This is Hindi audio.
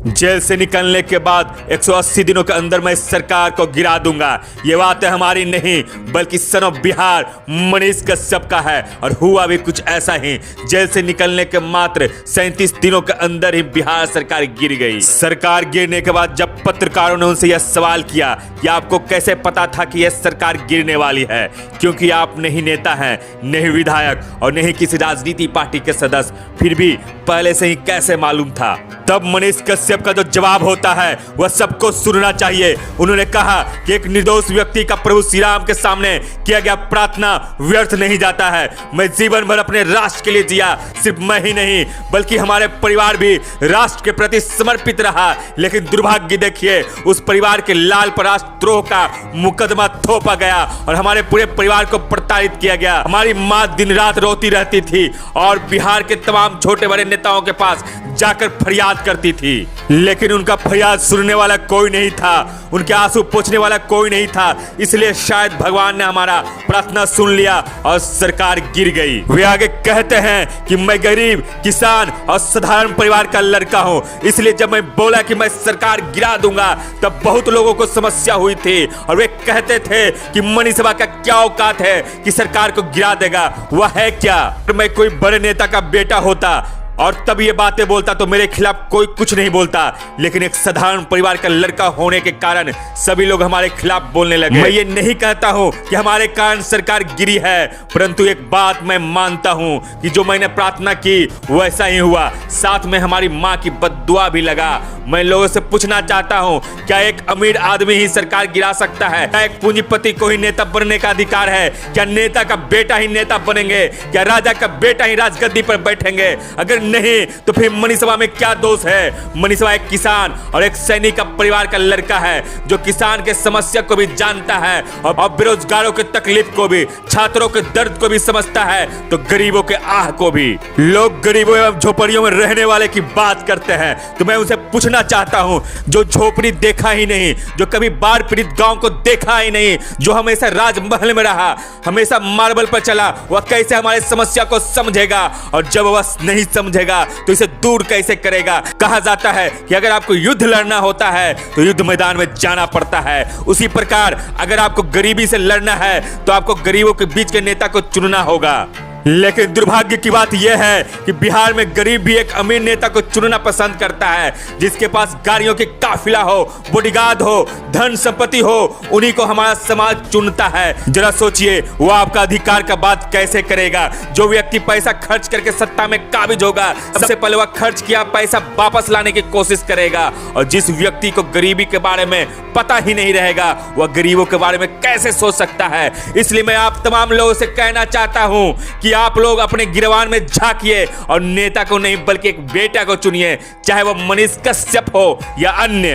जेल से निकलने के बाद 180 दिनों के अंदर मैं इस सरकार को गिरा दूंगा। ये बात हमारी नहीं बल्कि सन ऑफ बिहार मनीष कश्यप का है और हुआ भी कुछ ऐसा ही। जेल से निकलने के मात्र 37 दिनों के अंदर ही बिहार सरकार गिर गई। सरकार गिरने के बाद जब पत्रकारों ने उनसे यह सवाल किया कि आपको कैसे पता था कि यह सरकार गिरने वाली है, क्योंकि आप नहीं नेता हैं, नहीं विधायक और नहीं किसी राजनीति पार्टी के सदस्य, फिर भी पहले से ही कैसे मालूम था? तब मनीष कश्यप का जो जवाब होता है वह सबको सुनना चाहिए। उन्होंने कहा कि एक निर्दोष व्यक्ति का प्रभु श्री राम के सामने किया गया प्रार्थना व्यर्थ नहीं जाता है। मैं जीवन भर अपने राष्ट्र के लिए जिया, सिर्फ मैं ही नहीं बल्कि हमारे परिवार भी राष्ट्र के प्रति समर्पित रहा, लेकिन दुर्भाग्य देखिए उस परिवार के लाल पर राष्ट्रद्रोह का मुकदमा थोपा गया और हमारे पूरे परिवार को प्रताड़ित किया गया। हमारी माँ दिन रात रोती रहती थी और बिहार के तमाम छोटे बड़े नेताओं के पास जाकर फरियाद करती थी, लेकिन उनका फरियाद सुनने वाला कोई नहीं था, उनके आंसू पोंछने वाला कोई नहीं था। इसलिए शायद भगवान ने हमारा प्रार्थना सुन लिया और सरकार गिर गई। वे आगे कहते हैं कि मैं गरीब किसान और साधारण परिवार का लड़का हूं, इसलिए जब मैं बोला कि मैं सरकार गिरा दूंगा तब बहुत लोगों को समस्या हुई थी और वे कहते थे कि मनीष सभा का क्या औकात है कि सरकार को गिरा देगा, वह है क्या? मैं कोई बड़े नेता का बेटा होता और तब ये बातें बोलता तो मेरे खिलाफ कोई कुछ नहीं बोलता, लेकिन एक साधारण परिवार का लड़का होने के कारण सभी लोग हमारे खिलाफ बोलने लगे। मैं ये नहीं कहता हूं कि हमारे कारण सरकार गिरी है, परंतु एक बात मैं मानता हूं कि जो मैंने प्रार्थना की वैसा ही हुआ, साथ में हमारी माँ की बद्दुआ भी लगा। मैं लोगों से पूछना चाहता हूं, क्या एक अमीर आदमी ही सरकार गिरा सकता है? क्या एक पूंजीपति को ही नेता बनने का अधिकार है? क्या नेता का बेटा ही नेता बनेंगे? क्या राजा का बेटा ही राजगद्दी पर बैठेंगे? अगर नहीं तो फिर मनीष सभा में क्या दोष है? मनीष सभा एक किसान और एक सैनिक का परिवार का लड़का है जो किसान के समस्या को भी जानता है और बेरोजगारों के तकलीफ को भी, छात्रों के दर्द को भी समझता है, तो गरीबों के आह को भी। लोग गरीबों एवं झोपड़ियों में रहने वाले की बात करते हैं, तो मैं उनसे पूछना चाहता हूं, जो झोपड़ी देखा ही नहीं, जो कभी बाढ़ पीड़ित गांव को देखा ही नहीं, जो हमेशा राजमहल में रहा, हमेशा मार्बल पर चला, वह कैसे हमारी समस्या को समझेगा? और जब वह नहीं समझेगा तो इसे दूर कैसे करेगा? कहा जाता है कि अगर आपको युद्ध लड़ना होता है तो युद्ध मैदान में जाना पड़ता है, उसी प्रकार अगर आपको गरीबी से लड़ना है तो आपको गरीबों के बीच के नेता को चुनना होगा। लेकिन दुर्भाग्य की बात यह है कि बिहार में गरीब भी एक अमीर नेता को चुनना पसंद करता है, जिसके पास गाड़ियों की काफिला हो, बॉडीगार्ड हो, धन संपत्ति हो, उन्हीं को हमारा समाज चुनता है। जरा सोचिए वो आपका अधिकार का बात कैसे करेगा? जो व्यक्ति पैसा खर्च करके सत्ता में काबिज होगा, सबसे पहले वह खर्च किया पैसा वापस लाने की कोशिश करेगा, और जिस व्यक्ति को गरीबी के बारे में पता ही नहीं रहेगा वह गरीबों के बारे में कैसे सोच सकता है? इसलिए मैं आप तमाम लोगों से कहना चाहता हूं कि आप लोग अपने गिरवान में झांकिए और नेता को नहीं बल्कि एक बेटा को चुनिए, चाहे वह मनीष कश्यप हो या अन्य।